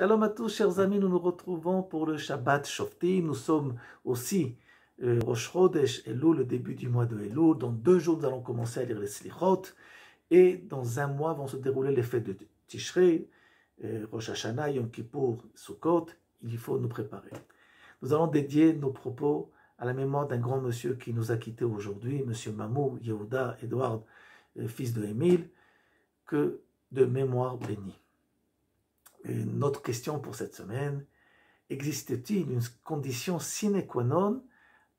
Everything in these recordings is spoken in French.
Shalom à tous, chers amis, nous nous retrouvons pour le Shabbat Shoftim. Nous sommes aussi Rosh Chodesh Elul, le début du mois de Elul. Dans 2 jours, nous allons commencer à lire les Slichot. Et dans 1 mois vont se dérouler les fêtes de Tishrei, Rosh Hashanah, Yom Kippour, Sukkot. Il faut nous préparer. Nous allons dédier nos propos à la mémoire d'un grand monsieur qui nous a quittés aujourd'hui, monsieur Mamou Yehuda Edouard, fils de Émile, que de mémoire bénie. Et notre question pour cette semaine, existe-t-il une condition sine qua non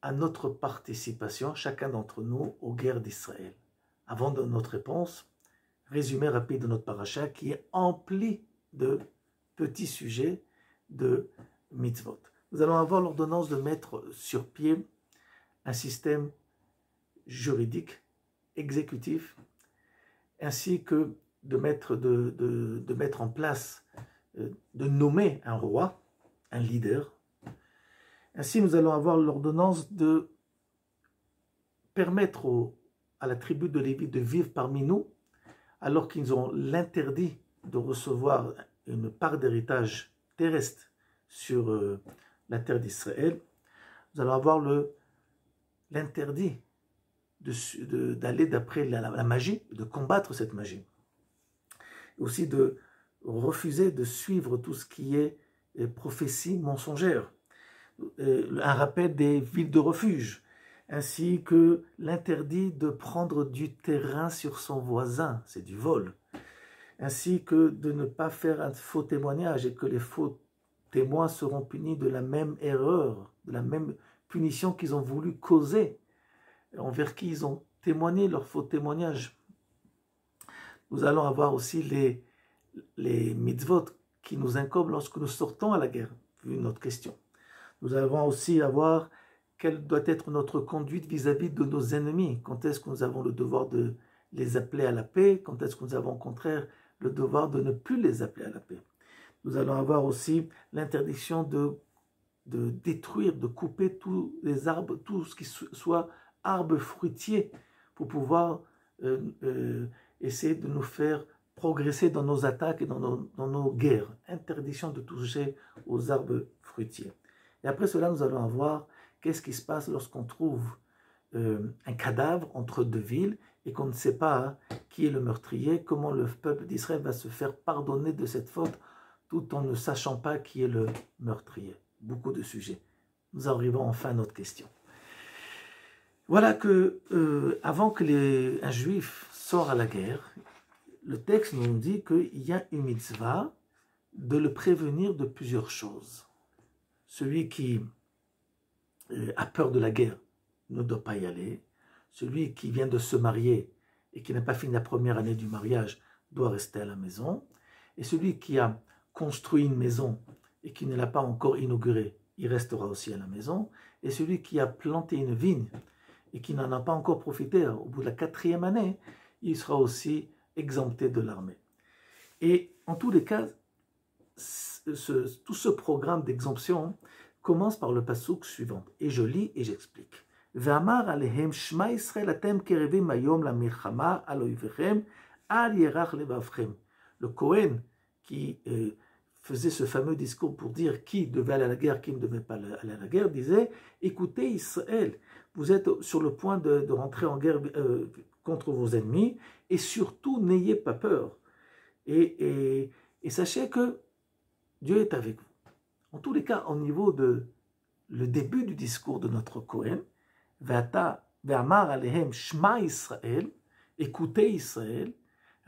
à notre participation, chacun d'entre nous, aux guerres d'Israël? Avant de notre réponse, résumé rapide de notre paracha qui est empli de petits sujets de mitzvot. Nous allons avoir l'ordonnance de mettre sur pied un système juridique, exécutif, ainsi que de mettre en place, de nommer un roi, un leader. Ainsi, nous allons avoir l'ordonnance de permettre à la tribu de Lévi de vivre parmi nous, alors qu'ils ont l'interdit de recevoir une part d'héritage terrestre sur la terre d'Israël. Nous allons avoir l'interdit d'aller d'après la magie, de combattre cette magie. Aussi de refuser de suivre tout ce qui est prophétie mensongère, un rappel des villes de refuge, ainsi que l'interdit de prendre du terrain sur son voisin, c'est du vol, ainsi que de ne pas faire un faux témoignage et que les faux témoins seront punis de la même erreur, de la même punition qu'ils ont voulu causer, envers qui ils ont témoigné leur faux témoignage. Nous allons avoir aussi les mitzvot qui nous incombent lorsque nous sortons à la guerre, vu notre question. Nous allons aussi avoir quelle doit être notre conduite vis-à-vis de nos ennemis. Quand est-ce que nous avons le devoir de les appeler à la paix? Quand est-ce que nous avons au contraire le devoir de ne plus les appeler à la paix? Nous allons avoir aussi l'interdiction de détruire, de couper tous les arbres, tout ce qui soit arbres fruitiers, pour pouvoir essayer de nous faire progresser dans nos attaques et dans nos guerres. Interdiction de toucher aux arbres fruitiers. Et après cela, nous allons voir qu'est-ce qui se passe lorsqu'on trouve un cadavre entre 2 villes et qu'on ne sait pas qui est le meurtrier, comment le peuple d'Israël va se faire pardonner de cette faute tout en ne sachant pas qui est le meurtrier. Beaucoup de sujets. Nous arrivons enfin à notre question. Voilà que avant que un juif sorte à la guerre, le texte nous dit qu'il y a une mitzvah de le prévenir de plusieurs choses. Celui qui a peur de la guerre ne doit pas y aller. Celui qui vient de se marier et qui n'a pas fini la première année du mariage doit rester à la maison. Et celui qui a construit une maison et qui ne l'a pas encore inaugurée, il restera aussi à la maison. Et celui qui a planté une vigne et qui n'en a pas encore profité, au bout de la 4e année, il sera aussi exempté de l'armée. Et en tous les cas, tout ce programme d'exemption commence par le passouk suivant. Et je lis et j'explique. Ve'amar alehem shma Yisrael atem kerevim hayom la milchama al oivechem al yerach levavchem. Le Kohen qui faisait ce fameux discours pour dire qui devait aller à la guerre, qui ne devait pas aller à la guerre, disait: écoutez Israël, vous êtes sur le point de rentrer en guerre contre vos ennemis, et surtout n'ayez pas peur. Et sachez que Dieu est avec vous. En tous les cas, au niveau de le début du discours de notre Kohen, Ve'amar alehem shma Israël, écoutez Israël,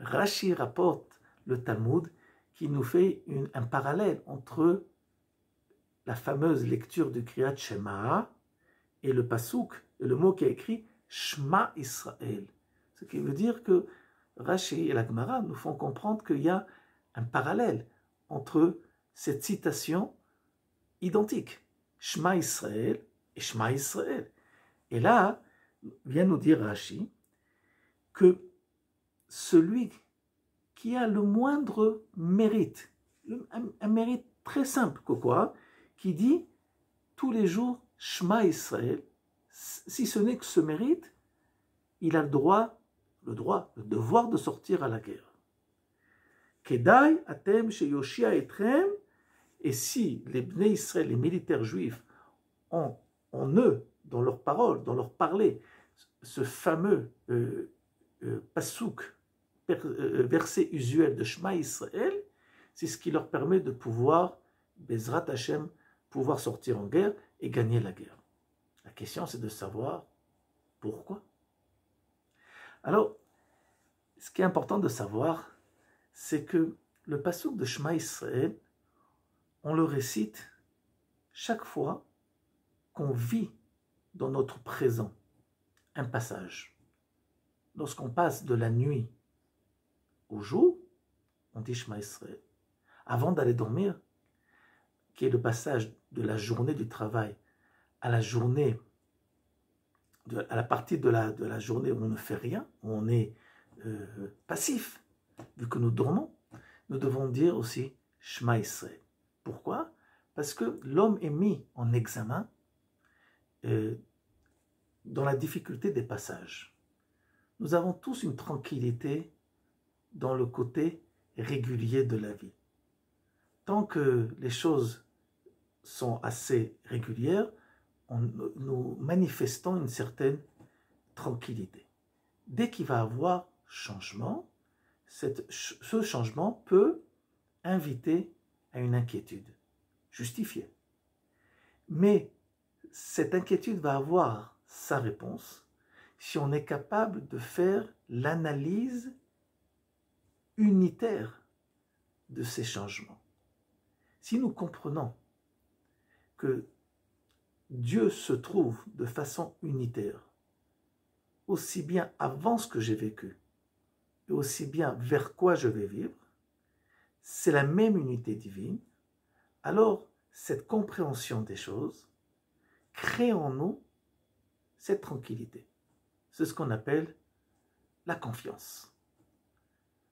Rashi rapporte le Talmud qui nous fait un parallèle entre la fameuse lecture du Kriyat Shema et le passouk, et le mot qui est écrit Shma Israël. Ce qui veut dire que Rashi et la Gemara nous font comprendre qu'il y a un parallèle entre cette citation identique, Shma Israël et Shma Israël. Et là, vient nous dire Rashi que celui qui a le moindre mérite, un mérite très simple, qui dit tous les jours Shma Israël, si ce n'est que ce mérite, il a le devoir de sortir à la guerre. Kedai atem sheyoshia etrem Et si les Bnei Israël, les militaires juifs, ont en eux, dans leurs paroles, dans leur parler, ce fameux pasouk, verset usuel de Shema Israël, c'est ce qui leur permet de pouvoir, Bezrat Hashem, pouvoir sortir en guerre et gagner la guerre. La question, c'est de savoir pourquoi. Alors, ce qui est important de savoir, c'est que le pasouk de Shema Israël, on le récite chaque fois qu'on vit dans notre présent un passage. Lorsqu'on passe de la nuit au jour, on dit Shema Israël. Avant d'aller dormir, qui est le passage de la journée du travail à la journée, à la partie de la journée où on ne fait rien, où on est passif, vu que nous dormons, nous devons dire aussi Shema Israël. Pourquoi? Parce que l'homme est mis en examen dans la difficulté des passages. Nous avons tous une tranquillité dans le côté régulier de la vie. Tant que les choses sont assez régulières, nous manifestons une certaine tranquillité. Dès qu'il va y avoir changement, ce changement peut inviter à une inquiétude justifiée. Mais cette inquiétude va avoir sa réponse si on est capable de faire l'analyse unitaire de ces changements. Si nous comprenons que Dieu se trouve de façon unitaire, aussi bien avant ce que j'ai vécu, et aussi bien vers quoi je vais vivre, c'est la même unité divine, alors cette compréhension des choses crée en nous cette tranquillité. C'est ce qu'on appelle la confiance.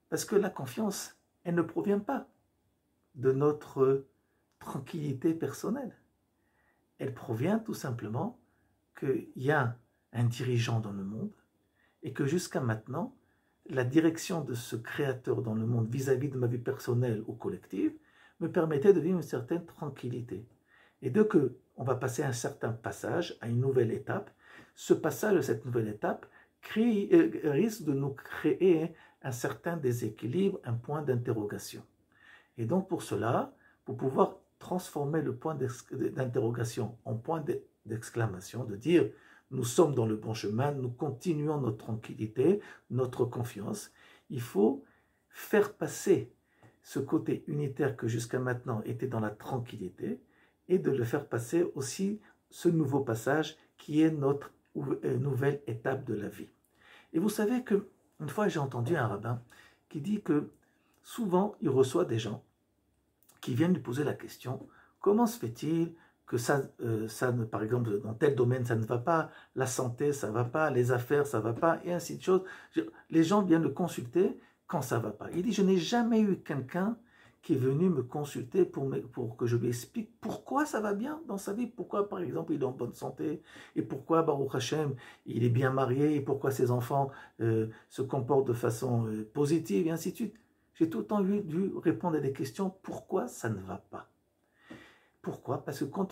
Parce que la confiance, elle ne provient pas de notre tranquillité personnelle. Elle provient tout simplement qu'il y a un dirigeant dans le monde et que jusqu'à maintenant, la direction de ce créateur dans le monde vis-à-vis de ma vie personnelle ou collective me permettait de vivre une certaine tranquillité. Et dès qu'on va passer à un certain passage, à une nouvelle étape, ce passage, cette nouvelle étape, risque de nous créer un certain déséquilibre, un point d'interrogation. Et donc pour cela, pour pouvoir transformer le point d'interrogation en point d'exclamation, de dire nous sommes dans le bon chemin, nous continuons notre tranquillité, notre confiance, il faut faire passer ce côté unitaire que jusqu'à maintenant était dans la tranquillité et de le faire passer aussi ce nouveau passage qui est notre nouvelle étape de la vie. Et vous savez que une fois j'ai entendu un rabbin qui dit que souvent il reçoit des gens qui viennent lui poser la question, comment se fait-il que par exemple, dans tel domaine, ça ne va pas, la santé, ça ne va pas, les affaires, ça ne va pas, et ainsi de suite. Les gens viennent le consulter quand ça ne va pas. Il dit, je n'ai jamais eu quelqu'un qui est venu me consulter pour que je lui explique pourquoi ça va bien dans sa vie, pourquoi, par exemple, il est en bonne santé, et pourquoi, Baruch Hashem, il est bien marié, et pourquoi ses enfants se comportent de façon positive, et ainsi de suite. J'ai tout le temps dû répondre à des questions, pourquoi ça ne va pas? Pourquoi? Parce que quand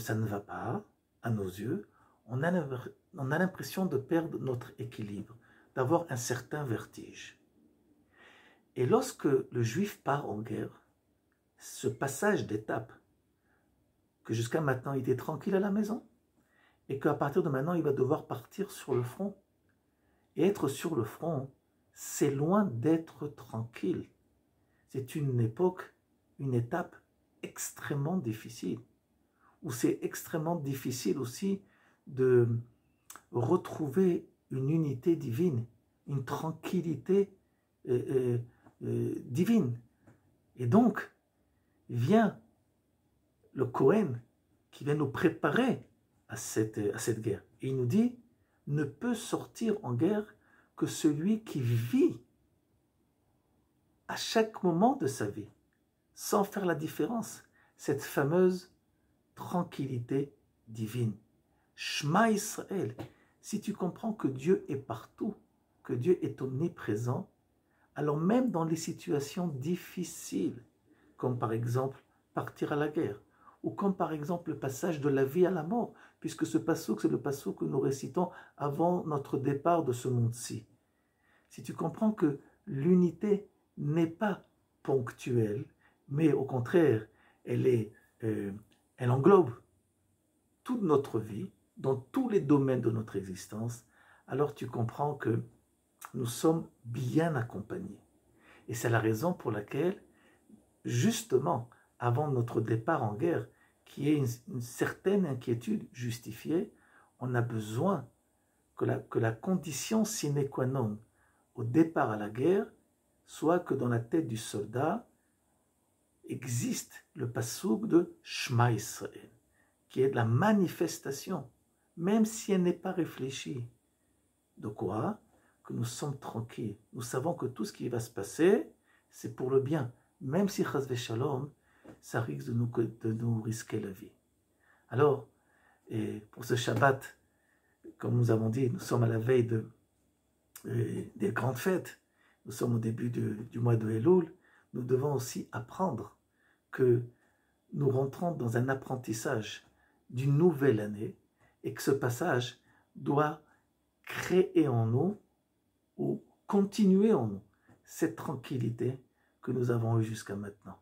ça ne va pas, à nos yeux, on a l'impression de perdre notre équilibre, d'avoir un certain vertige. Et lorsque le juif part en guerre, ce passage d'étape, que jusqu'à maintenant il était tranquille à la maison, et qu'à partir de maintenant il va devoir partir sur le front. Et être sur le front, c'est loin d'être tranquille. C'est une époque, une étape extrêmement difficile, où c'est extrêmement difficile aussi de retrouver une unité divine, une tranquillité divine. Et donc, vient le Kohen qui vient nous préparer à cette guerre. Et il nous dit, ne peut sortir en guerre que celui qui vit à chaque moment de sa vie, sans faire la différence, cette fameuse tranquillité divine. Shema Israël, si tu comprends que Dieu est partout, que Dieu est omniprésent, alors même dans les situations difficiles, comme par exemple partir à la guerre. Ou comme par exemple le passage de la vie à la mort, puisque ce passouk, c'est le passouk que nous récitons avant notre départ de ce monde-ci. Si tu comprends que l'unité n'est pas ponctuelle, mais au contraire, elle englobe toute notre vie, dans tous les domaines de notre existence, alors tu comprends que nous sommes bien accompagnés. Et c'est la raison pour laquelle, justement, avant notre départ en guerre, qui est une certaine inquiétude justifiée, on a besoin que la condition sine qua non au départ à la guerre soit que dans la tête du soldat existe le passouk de Shema Israël, qui est de la manifestation, même si elle n'est pas réfléchie. De quoi? Que nous sommes tranquilles. Nous savons que tout ce qui va se passer, c'est pour le bien. Même si, chas v'shalom, ça risque de nous risquer la vie. Alors, et pour ce Shabbat, comme nous avons dit, nous sommes à la veille des grandes fêtes. Nous sommes au début du mois de Elul. Nous devons aussi apprendre que nous rentrons dans un apprentissage d'une nouvelle année et que ce passage doit créer en nous ou continuer en nous cette tranquillité que nous avons eue jusqu'à maintenant.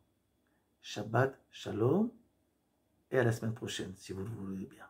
Shabbat, shalom, et à la semaine prochaine, si vous le voulez bien.